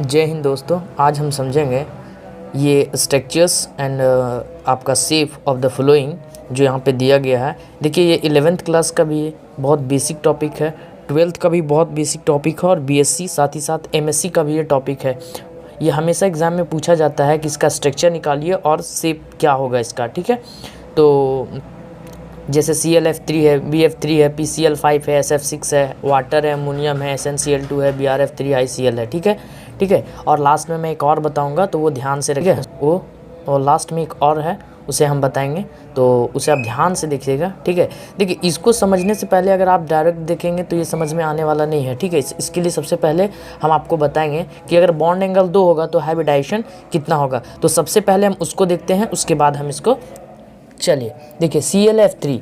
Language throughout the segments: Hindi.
जय हिंद दोस्तों। आज हम समझेंगे ये स्ट्रक्चर्स एंड आपका सेफ ऑफ द फॉलोइंग जो यहाँ पे दिया गया है। देखिए ये 11th क्लास का भी बहुत बेसिक टॉपिक है, 12th का भी बहुत बेसिक टॉपिक है और बीएससी साथ ही साथ एमएससी का भी ये टॉपिक है। ये हमेशा एग्ज़ाम में पूछा जाता है कि इसका स्ट्रक्चर निकालिए और सेप क्या होगा इसका। ठीक है, तो जैसे ClF3 है, BF3 है, PCl5 है, SF6 है, वाटर है, अमोनियम है, SnCl2 है, BrF3 ICl है। ठीक है। और लास्ट में मैं एक और बताऊंगा तो वो ध्यान से रखिए। वो और लास्ट में एक और है उसे हम बताएंगे तो उसे आप ध्यान से देखिएगा। ठीक है, देखिए इसको समझने से पहले अगर आप डायरेक्ट देखेंगे तो ये समझ में आने वाला नहीं है। ठीक है, इसके लिए सबसे पहले हम आपको बताएंगे कि अगर बॉन्ड एंगल 2 होगा तो हाइब्रिडाइजेशन कितना होगा। तो सबसे पहले हम उसको देखते हैं, उसके बाद हम इसको चलिए देखिए ClF3।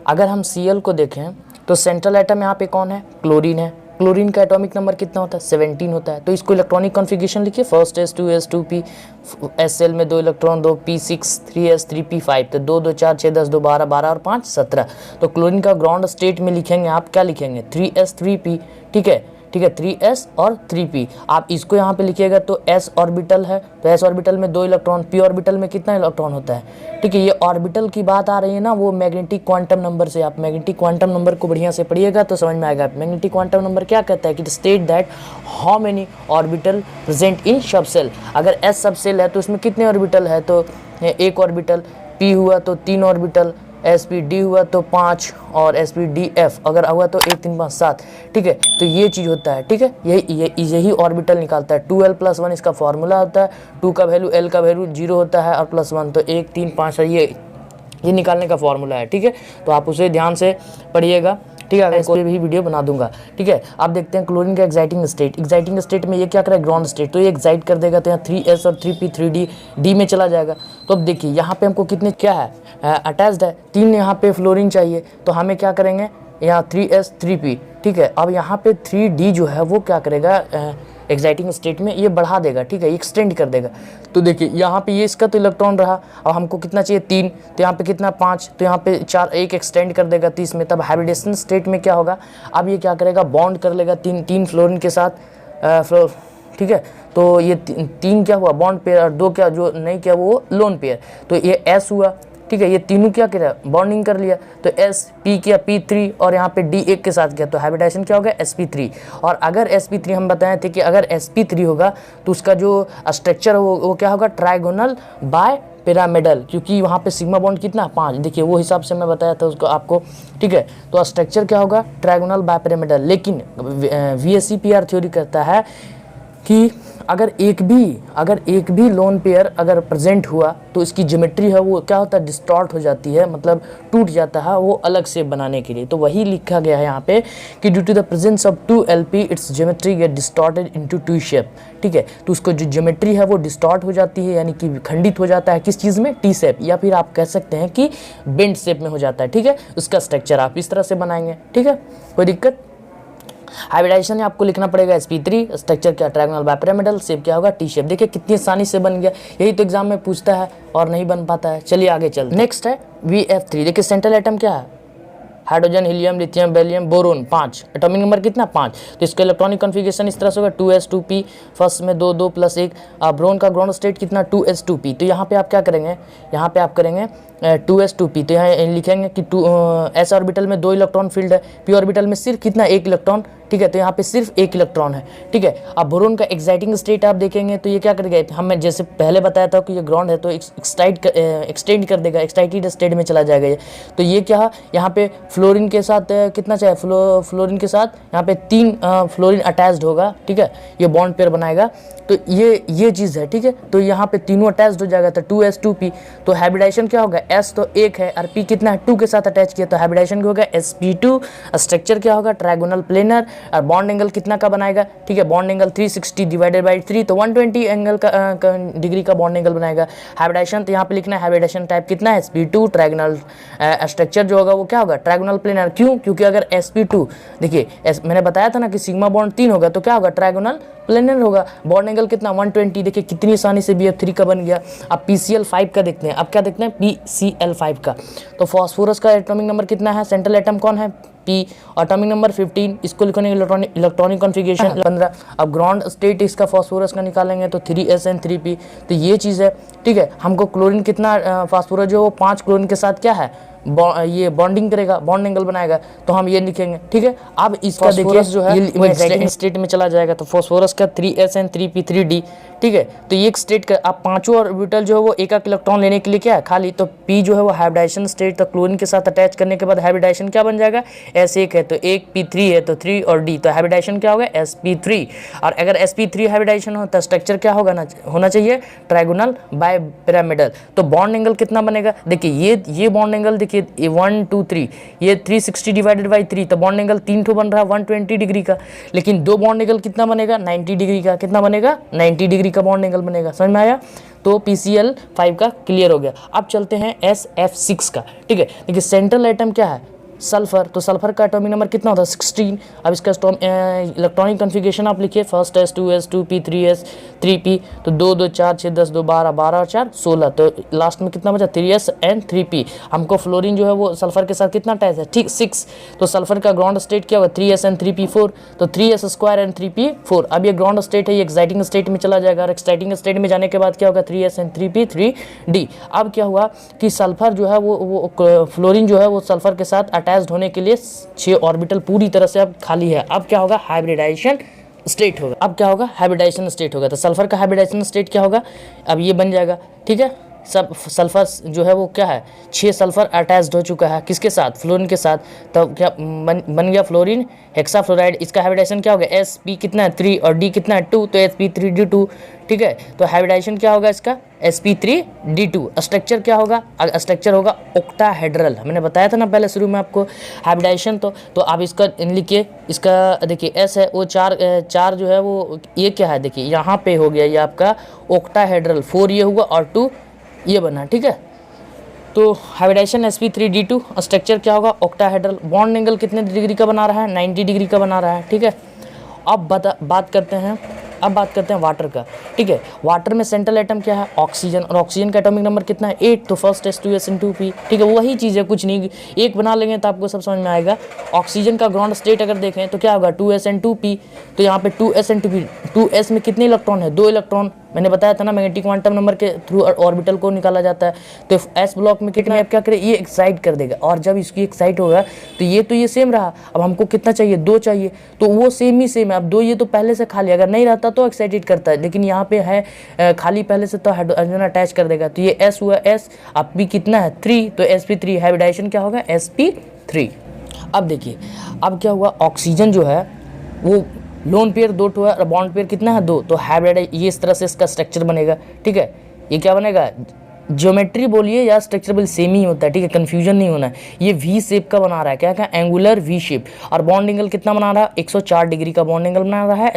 अगर हम Cl को देखें तो सेंट्रल एटम यहाँ पे कौन है? क्लोरीन है। क्लोरीन का एटॉमिक नंबर कितना होता है? 17 होता है। तो इसको इलेक्ट्रॉनिक कॉन्फ़िगरेशन लिखिए, फर्स्ट S2 2p, Cl में 2 इलेक्ट्रॉन, 2p6 3s 3p5, तो 2 2 4 6 10 2 12 12 और 5 17। तो क्लोरीन का ग्राउंड स्टेट में लिखेंगे आप क्या लिखेंगे? 3s 3p। ठीक है 3s और 3p। आप इसको यहाँ पे लिखिएगा तो s ऑर्बिटल है, तो s ऑर्बिटल में 2 इलेक्ट्रॉन, p ऑर्बिटल में कितना इलेक्ट्रॉन होता है? ठीक है, ये ऑर्बिटल की बात आ रही है ना, वो मैग्नेटिक क्वांटम नंबर से। आप मैग्नेटिक क्वांटम नंबर को बढ़िया से पढ़िएगा तो समझ में आएगा। मैग्नेटिक क्वांटम नंबर क्या कहता है कि state that how many orbital present in सब सेल। अगर s सब सेल है तो उसमें कितने ऑर्बिटल है? तो 1 ऑर्बिटल, p हुआ तो 3 ऑर्बिटल, sp_d हुआ तो 5 और sp_df अगर हुआ तो 1 3 5 7। ठीक है, तो ये चीज़ होता है। ठीक है, यही ऑर्बिटल निकालता है। 2l+1 इसका फॉर्मूला होता है। 2 का वैल्यू, l का वैल्यू 0 होता है और +1 तो 1 3 5 है। ये निकालने का फॉर्मूला है। ठीक है, तो आप उसे ध्यान से पढ़िएगा। ठीक है, कोई भी वीडियो बना दूंगा। ठीक है, आप देखते हैं क्लोरीन का एक्साइटिंग स्टेट में ये क्या करेगा? ग्राउंड स्टेट, तो ये एक्साइट कर देगा तो यहाँ 3s और 3p 3d डी में चला जाएगा। तो अब देखिए यहाँ पे हमको कितने क्या है? अटैच्ड है 3, यहाँ पे फ्लोरीन चाहिए तो हमें क्या करेंगे? यहाँ 3s 3p। ठीक है, अब यहाँ पे 3d जो है वो क्या करेगा? एक्साइटिंग स्टेट में ये बढ़ा देगा। ठीक है, एक्सटेंड कर देगा। तो देखिए यहाँ पे ये इसका तो इलेक्ट्रॉन रहा, अब हमको कितना चाहिए? 3, तो यहाँ पे कितना? 5, तो यहाँ पे 4, 1 एक्सटेंड कर देगा 30 में। तब हाइब्रिडेशन स्टेट में क्या होगा? अब ये क्या करेगा? बॉन्ड कर लेगा 3 फ्लोरीन के साथ। ठीक है, तो ये 3 क्या हुआ? बॉन्ड पेयर, और 2 क्या जो नहीं किया वो लोन पेयर। तो ये S हुआ। ठीक है, ये तीनों क्या किया? बॉन्डिंग कर लिया। तो S P किया P3 और यहाँ पे D 1 के साथ किया, तो हाइब्रिडाइजेशन क्या हो गया? sp3। और अगर sp3 हम बताए थे कि अगर sp3 होगा तो उसका जो स्ट्रक्चर वो क्या होगा? ट्राइगोनल बाय पिरामिडल, क्योंकि वहाँ पे सिग्मा बॉन्ड कितना? 5। देखिए वो हिसाब से मैं बताया था उसको आपको। ठीक है, तो स्ट्रक्चर क्या होगा? Trigonal bipyramidal. लेकिन VSEPR थ्योरी कहता है कि अगर एक भी लोन पेयर अगर प्रेजेंट हुआ तो इसकी ज्योमेट्री है वो क्या होता है? डिस्टॉर्ट हो जाती है, मतलब टूट जाता है वो अलग शेप बनाने के लिए। तो वही लिखा गया है यहाँ पे कि due to the presence of 2lp it's geometry get distorted into 2 shape. ठीक है, तो उसको जो ज्योमेट्री है वो डिस्टॉर्ट हो जाती है, यानी कि खंडित हो जाता है। किस चीज़ में? T शेप, या फिर आप कह सकते हैं कि बेंड शेप में हो जाता है। ठीक है, उसका स्ट्रक्चर आप इस तरह से बनाएंगे। ठीक है, कोई दिक्कत? हाइब्रिडाइजेशन आपको लिखना पड़ेगा sp3, स्ट्रक्चर क्या? ट्रायंगल बाय पिरामिडल, शेप क्या होगा? T shape. देखिए कितनी आसानी से बन गया। यही तो एग्जाम में पूछता है और नहीं बन पाता है। चलिए आगे चलते। नेक्स्ट है VF3। देखिए सेंट्रल एटम क्या है? Hydrogen, helium, lithium, beryllium, boron 5। Atomic number कितना? 5। तो इसका इलेक्ट्रॉनिक कॉन्फ़िगरेशन इस तरह से होगा 2s 2p, फर्स्ट में 2 2 + 1। ब्रोन का ग्राउंड स्टेट कितना? 2s 2p। तो यहाँ पे आप क्या करेंगे? यहाँ पे आप करेंगे 2s 2p। तो यहाँ लिखेंगे कि s ऑर्बिटल में 2 इलेक्ट्रॉन फील्ड है, p ऑर्बिटल में सिर्फ कितना? 1 इलेक्ट्रॉन। ठीक है, तो यहाँ पे सिर्फ 1 इलेक्ट्रॉन है। ठीक है, अब बोरोन का एक्साइटिंग स्टेट आप देखेंगे तो ये क्या करेगा? हमें जैसे पहले बताया था कि ये ग्राउंड है तो एक्सटेंड कर देगा, एक्साइटेड स्टेट में चला जाएगा ये। तो ये क्या? यहाँ पे फ्लोरीन के साथ कितना चाहिए? फ्लोरीन के साथ यहाँ पे 3 फ्लोरीन अटैच्ड होगा। ठीक है, ये बॉन्ड पेयर बनाएगा। तो ये चीज़ है। ठीक है, तो यहाँ पे तीनों अटैच्ड हो जाएगा तो 2s 2p। तो हाइब्रिडाइजेशन क्या होगा? S तो 1 है और p कितना है? 2 के साथ अटैच किया, तो हाइब्रिडाइजेशन क्या होगा? sp2। स्ट्रक्चर क्या होगा? Trigonal planar. और बॉन्ड एंगल कितना का बनाएगा? ठीक है, बॉन्ड एंगल 360 डिवाइडेड बाई 3, तो 120 एंगल का डिग्री का बॉन्ड एंगल बनाएगा। हाइब्रिडाइजेशन तो यहाँ पे लिखना है, हाइब्रिडाइजेशन टाइप कितना है? sp2। ट्रायगोनल स्ट्रक्चर जो होगा वो क्या होगा? Trigonal planar. क्यों? क्योंकि अगर sp2 देखिए मैंने बताया था ना कि सिग्मा बॉन्ड 3 होगा तो क्या होगा? ट्रायगोनल प्लेनर होगा। बॉन्ड एंगल कितना? 120। देखिए कितनी आसानी से BF3 का बन गया। अब PCl5 का देखते हैं। अब क्या देखते हैं? PCl5 का। तो फॉस्फोरस का एटॉमिक नंबर कितना है? सेंट्रल एटम कौन है? P, एटॉमिक नंबर 15, इसको लिखेंगे इलेक्ट्रॉनिक कॉन्फ़िगरेशन 15। अब ग्राउंड स्टेट इसका फास्फोरस का निकालेंगे तो 3s and 3p, तो ये चीज़ है, ठीक है। हमको क्लोरीन कितना फास्फोरस जो 5 क्लोरीन के साथ क्या है ये बॉन्डिंग करेगा, बॉन्ड एंगल बनाएगा, तो हम ये लिखेंगे, ठीक है। अब इसका देखिए जो है वो एक्साइटिंग स्टेट में चला जाएगा, तो फास्फोरस का 3s and 3p3d, ठीक है। तो ये एक स्टेट का आप पांचों ऑर्बिटल जो है वो एक इलेक्ट्रॉन लेने के लिए क्या है खाली, तो p जो है वो हाइब्रिडाइजेशन स्टेट, तो क्लोरीन के साथ अटैच करने के बाद हाइब्रिडाइजेशन क्या बन जाएगा, s1 है तो 1 p3 है तो 3 और d, तो हाइब्रिडाइजेशन क्या होगा sp3। और अगर sp3 हाइब्रिडाइजेशन हो तो स्ट्रक्चर क्या होगा ना होना चाहिए ट्राइगोनल बाय पिरामिडल। तो बॉन्ड एंगल कितना बनेगा, देखिए ये बॉन्ड एंगल देखिए 1 2 3, ये 360 डिवाइडेड बाई 3, तो बॉन्ड एंगल 3 ठो बन रहा है 120 डिग्री का, लेकिन दो बॉन्ड एंगल कितना बनेगा 90 डिग्री का, कितना बनेगा 90 डिग्री का बॉन्ड एंगल बनेगा, समझ में आया। तो PCl5 का क्लियर हो गया। अब चलते हैं SF6 का, ठीक है। देखिए सेंट्रल एटम क्या है सल्फर, तो सल्फर का एटॉमिक नंबर कितना होता है 16। अब इसका इलेक्ट्रॉनिक कॉन्फ़िगरेशन आप लिखिए, first s 2s 2p 3s 3p, तो 2 2 4 6 10 2 12 12 और 4 16, तो लास्ट में कितना बचा 3s and 3p। हमको फ्लोरीन जो है वो सल्फर के साथ कितना अटैच है, ठीक 6, तो सल्फर का ग्राउंड स्टेट क्या होगा 3s and 3p 4, तो 3s² and 3p 4। अब ये ग्राउंड स्टेट है, ये एक्साइटिंग स्टेट में चला जाएगा, और एक्साइटिंग स्टेट में जाने के बाद क्या होगा 3s and 3p 3d। अब क्या हुआ कि सल्फर जो है वो फ्लोरीन जो है वो सल्फर के साथ अटैच्ड होने के लिए 6 ऑर्बिटल पूरी तरह से अब खाली है। अब क्या होगा हाइब्रिडाइजेशन स्टेट होगा, अब क्या होगा हाइब्रिडाइजेशन स्टेट होगा। तो सल्फर का हाइब्रिडाइजेशन स्टेट क्या होगा, अब ये बन जाएगा, ठीक है। सब सल्फर जो है वो क्या है 6 सल्फर अटैच्ड हो चुका है किसके साथ फ्लोरीन के साथ, तो क्या बन गया फ्लोरीन हेक्साफ्लोराइड। इसका हाइब्रिडाइजेशन क्या होगा sp कितना है 3 और d कितना है 2, तो sp3d2, ठीक है। तो हाइब्रिडाइजेशन क्या होगा इसका sp3d2। स्ट्रक्चर क्या होगा, स्ट्रक्चर होगा ऑक्टाहेड्रल, मैंने बताया था ना पहले शुरू में आपको हाइब्रिडाइजेशन। तो आप इसका लिखिए, इसका देखिए s है वो 4 जो है वो ये क्या है देखिए यहाँ पे हो गया ये आपका ऑक्टाहेड्रल, 4 ये हुआ और 2 ये बना, ठीक है। तो हाइब्रिडाइजेशन sp3d2, स्ट्रक्चर क्या होगा ऑक्टाहेड्रल, बॉन्ड एंगल कितने डिग्री का बना रहा है 90 डिग्री का बना रहा है, ठीक है। अब बात करते हैं वाटर का, ठीक है। वाटर में सेंट्रल एटम क्या है ऑक्सीजन, और ऑक्सीजन का एटॉमिक नंबर कितना है 8, तो first s 2s and 2p, ठीक है। वही चीज़ है, कुछ नहीं, एक बना लेंगे तो आपको सब समझ में आएगा। ऑक्सीजन का ग्राउंड स्टेट अगर देखें तो क्या होगा 2s and 2p, तो यहाँ पे 2s and 2p, 2s में कितने इलेक्ट्रॉन है 2 इलेक्ट्रॉन, मैंने बताया था ना मैग्नेटिक क्वांटम नंबर के थ्रू ऑर्बिटल को निकाला जाता है। तो एस ब्लॉक में कितना आप क्या करें ये एक्साइट कर देगा, और जब इसकी एक्साइट होगा तो ये सेम रहा। अब हमको कितना चाहिए 2 चाहिए, तो वो सेम ही सेम है। अब 2 ये तो पहले से खाली, अगर नहीं रहता तो एक्साइटेड करता है, लेकिन यहाँ पे है खाली पहले से, तो हाइड्रोजन अटैच कर देगा। तो ये s हुआ s, अब p कितना है 3, तो sp3 हाइब्रिडाइजेशन क्या होगा sp3। अब देखिए अब क्या हुआ ऑक्सीजन जो है वो लोन पेयर 2 है और बॉन्ड पेयर कितना है 2, तो हाइब्रिड ये इस तरह से इसका स्ट्रक्चर बनेगा, ठीक है। ये क्या बनेगा ज्योमेट्री बोलिए या स्ट्रक्चर बोलिए सेम ही होता है, ठीक है, कंफ्यूजन नहीं होना है। ये वी शेप का बना रहा है, क्या एंगुलर वी शेप, और बॉन्ड एंगल कितना बना रहा है 104 डिग्री का बॉन्ड एंगल बना रहा है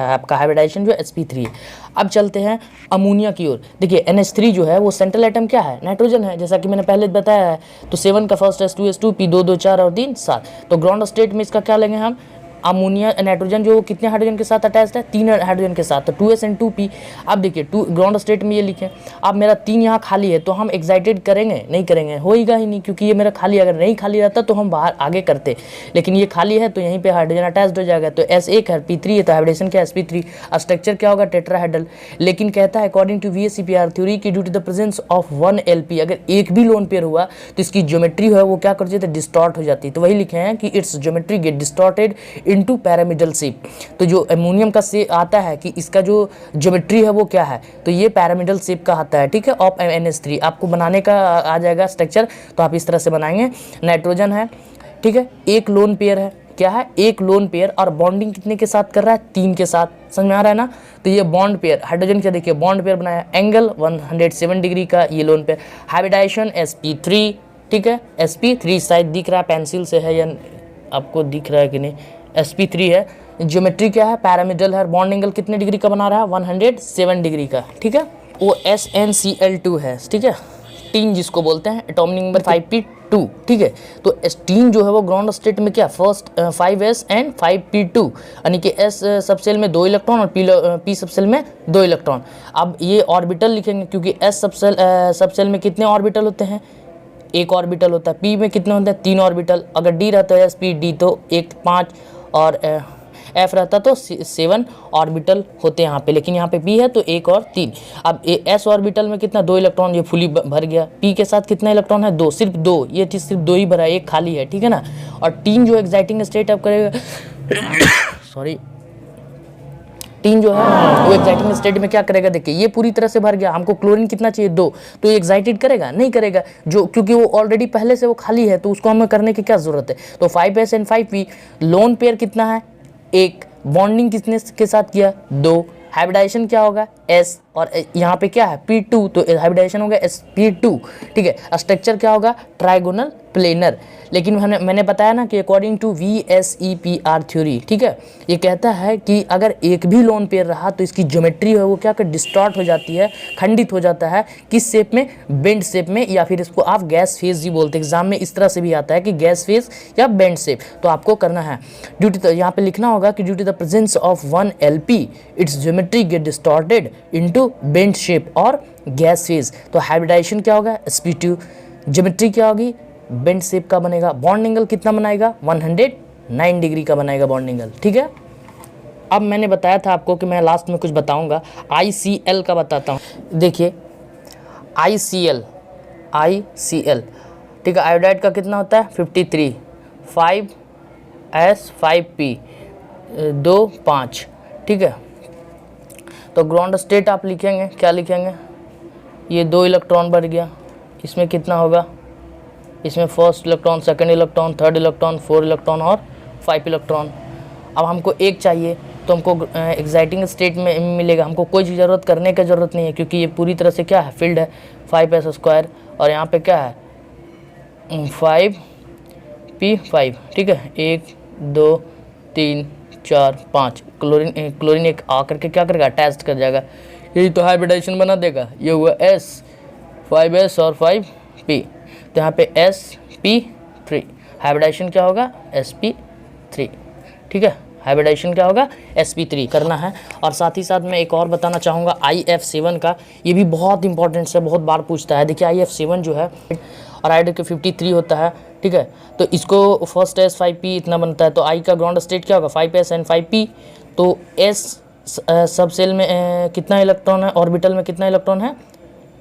आपका हाइब्रिडाइजेशन जो sp3 है। अब चलते हैं अमोनिया की ओर। देखिए NH3 जो है वो सेंट्रल एटम क्या है नाइट्रोजन है, जैसा कि मैंने पहले बताया है। तो 7 का फर्स्ट s 2s 2p 2 2 4 और 3 7, तो ग्राउंड स्टेट में इसका क्या लेंगे हम अमोनिया नाइट्रोजन जो कितने हाइड्रोजन के साथ अटैच्ड है 3 हाइड्रोजन के साथ, तो 2s and 2p। अब देखिए 2 ग्राउंड स्टेट में ये लिखें, अब मेरा 3 यहाँ खाली है तो हम एक्साइटेड करेंगे नहीं करेंगे, होएगा ही नहीं, क्योंकि ये मेरा खाली, अगर नहीं खाली रहता तो हम बाहर आगे करते, लेकिन ये खाली है तो यहीं पे हाइड्रोजन अटैच्ड हो जाएगा। तो S1 है p3 है तो हाइब्रिडेशन क्या sp3, स्ट्रक्चर क्या होगा टेट्राहेड्रल। लेकिन कहता है अकॉर्डिंग टू VSEPR थ्योरी की due to the presence of 1 LP, अगर एक भी लोन पेयर हुआ तो इसकी ज्योमेट्री है वो क्या कर जाती है डिस्टॉर्ट हो जाती है। तो वही लिखे हैं कि it's geometry get distorted into pyramidal shape. तो जो अमोनियम का से आता है कि इसका जो ज्योमेट्री है वो क्या है, तो ये पैरामिडल शेप का आता है, ठीक है। ऑफ NH3 आपको बनाने का आ जाएगा स्ट्रक्चर, तो आप इस तरह से बनाएंगे। नाइट्रोजन है, ठीक है, एक लोन पेयर है, क्या है एक लोन पेयर, और बॉन्डिंग कितने के साथ कर रहा है 3 के साथ, समझ में आ रहा है ना। तो ये बॉन्ड पेयर हाइड्रोजन क्या देखिए बॉन्ड पेयर बनाया, एंगल 107 डिग्री का ये लोन पेयर, हाइब्रिडाइजेशन sp3, ठीक है। sp3 शायद दिख रहा है पेंसिल से है या आपको दिख रहा है कि नहीं, sp3 है। ज्योमेट्री क्या है पैरामिडल है, बॉन्ड एंगल कितने डिग्री का बना रहा है 107 डिग्री का, ठीक है। वो SnCl2 है, ठीक है, टीन जिसको बोलते हैं, एटॉमिक नंबर 5p2, ठीक है। तो टीन जो है वो ग्राउंड स्टेट में क्या फर्स्ट 5s and 5p2, यानी कि s सबसेल में 2 इलेक्ट्रॉन और p सबसेल में 2 इलेक्ट्रॉन। अब ये ऑर्बिटल लिखेंगे क्योंकि s सबसेल में कितने ऑर्बिटल होते हैं एक ऑर्बिटल होता है, p में कितने होते हैं 3 ऑर्बिटल, अगर d रहता है sp_d तो 1 5 और f रहता तो 7 ऑर्बिटल होते हैं यहाँ पे, लेकिन यहाँ पे p है तो 1 और 3। अब s ऑर्बिटल में कितना 2 इलेक्ट्रॉन, ये फुली भर गया। p के साथ कितना इलेक्ट्रॉन है 2, सिर्फ 2, ये चीज़ सिर्फ 2 ही भरा है, एक खाली है, ठीक है ना। और 3 जो एक्साइटिंग स्टेट अब करेगा सॉरी 3 जो है वो एक्साइटिंग स्टेट में क्या करेगा, देखिए ये पूरी तरह से भर गया, हमको क्लोरीन कितना चाहिए 2, तो ये एक्साइटेड करेगा नहीं करेगा, जो क्योंकि वो ऑलरेडी पहले से वो खाली है, तो उसको हमें करने की क्या जरूरत है। तो 5s and 5p lone pair कितना है 1, बॉन्डिंग किसने के साथ किया 2, हाइब्रिडाइजेशन क्या होगा s, और यहाँ पे क्या है p2, तो हाइब्रिडाइजेशन होगा sp2, ठीक है। स्ट्रक्चर क्या होगा ट्राइगोनल प्लेनर। लेकिन मैंने बताया ना कि अकॉर्डिंग टू VSEPR थ्योरी, ठीक है, ये कहता है कि अगर एक भी लोन पेयर रहा तो इसकी ज्योमेट्री है वो क्या कर डिस्टॉर्ट हो जाती है, खंडित हो जाता है, किस शेप में बेंड शेप में, या फिर इसको आप गैस फेज भी बोलते हैं, एग्जाम में इस तरह से भी आता है कि गैस फेज या बेंड शेप। तो आपको करना है ड्यू टू, यहाँ पे लिखना होगा कि due to the presence of 1 LP it's geometry get distorted into bent shape और गैस फेज। तो हाइब्रिडाइजेशन क्या होगा sp2, ज्योमेट्री क्या होगी बेंड शेप का बनेगा, बॉन्ड एंगल कितना बनाएगा 109 डिग्री का बनाएगा बॉन्ड एंगल, ठीक है। अब मैंने बताया था आपको कि मैं लास्ट में कुछ बताऊंगा, ICL का बताता हूं। देखिए ICL, ठीक है, आयोडाइड का कितना होता है 53, 5s 5p 2 5, ठीक है। तो ग्राउंड स्टेट आप लिखेंगे, क्या लिखेंगे, ये 2 इलेक्ट्रॉन बढ़ गया, इसमें कितना होगा, इसमें first electron, second electron, third electron, 4 electron और 5 इलेक्ट्रॉन। अब हमको एक चाहिए तो हमको एक्साइटिंग स्टेट में मिलेगा, हमको कोई ज़रूरत करने की ज़रूरत नहीं है क्योंकि ये पूरी तरह से क्या है फील्ड है 5s², और यहाँ पे क्या है 5p5, ठीक है, 1 2 3 4 5, क्लोरीन एक आकर के क्या करेगा अटैच कर जाएगा, यही तो हाइब्रिडाइजेशन बना देगा। ये हुआ s 5s और 5p, तो यहाँ पे sp3, हाइब्रिडाइजेशन क्या होगा sp3, ठीक है, हाइब्रिडाइजेशन क्या होगा sp3 करना है। और साथ ही साथ मैं एक और बताना चाहूँगा IF7 का, ये भी बहुत इंपॉर्टेंट है, बहुत बार पूछता है। देखिए IF7 जो है और आयोडाइड के 53 होता है, ठीक है, तो इसको फर्स्ट s 5p इतना बनता है, तो I का ग्राउंड स्टेट क्या होगा 5s एंड 5p, तो s सब सेल में कितना इलेक्ट्रॉन है, ऑर्बिटल में कितना इलेक्ट्रॉन है,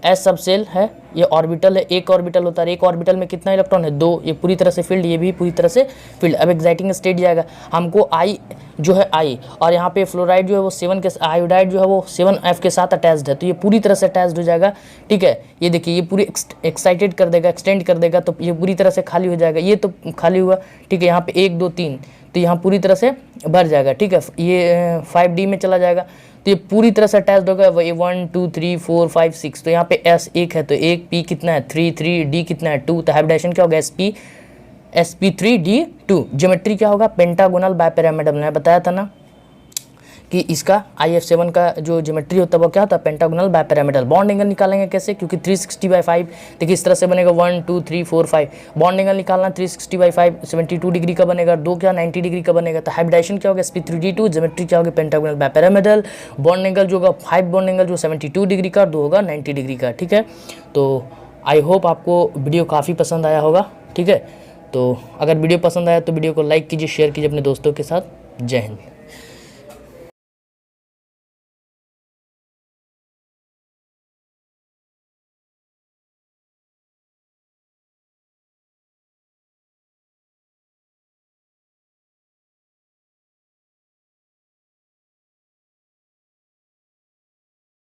एस सब सेल है, ये ऑर्बिटल है, एक ऑर्बिटल होता है, एक ऑर्बिटल में कितना इलेक्ट्रॉन है 2, ये पूरी तरह से फील्ड, ये भी पूरी तरह से फील्ड। अब एक्साइटिंग स्टेट जाएगा हमको I जो है I, और यहाँ पे फ्लोराइड जो है वो 7 के, आयोडाइड जो है वो 7f के साथ अटैच्ड है, तो ये पूरी तरह से अटैच्ड हो जाएगा, ठीक है। ये देखिए ये पूरी एक्साइटेड कर देगा, एक्सटेंड कर देगा, तो ये पूरी तरह से खाली हो जाएगा, ये तो खाली हुआ, ठीक है। यहाँ पे 1 2 3, तो यहाँ पूरी तरह से भर जाएगा, ठीक है, ये 5d में चला जाएगा, तो ये पूरी तरह से अटैच्ड होगा, ये 1 2 3 4 5 6, तो यहाँ पे s 1 है, तो 1 p कितना है 3 3 d कितना है 2, तो हाइब्रिडाइजेशन क्या होगा sp3d2। ज्योमेट्री क्या होगा पेंटागोनल बाइपिरामिडल, मैंने बताया था ना कि इसका IF7 का जो ज्योमेट्री होता है वो क्या होता है पेंटागोनल बाइपिरामिडल। बॉन्ड एंगल निकालेंगे कैसे, क्योंकि 360/5, देखिए इस तरह से बनेगा 1 2 3 4 5, बॉन्ड एंगल निकालना 360/5 72 डिग्री का बनेगा, 2 क्या 90 डिग्री का बनेगा। तो हाइब्रिडाइजेशन क्या होगा sp3d2, ज्योमेट्री क्या होगी पेंटागोनल बाइपिरामिडल, बॉन्ड एंगल जो होगा 5 बॉन्ड एंगल जो 72 डिग्री का, 2 होगा 90 डिग्री का, ठीक है। तो आई होप आपको वीडियो काफ़ी पसंद आया होगा, ठीक है। तो अगर वीडियो पसंद आया तो वीडियो को लाइक कीजिए, शेयर कीजिए अपने दोस्तों के साथ। जय हिंद।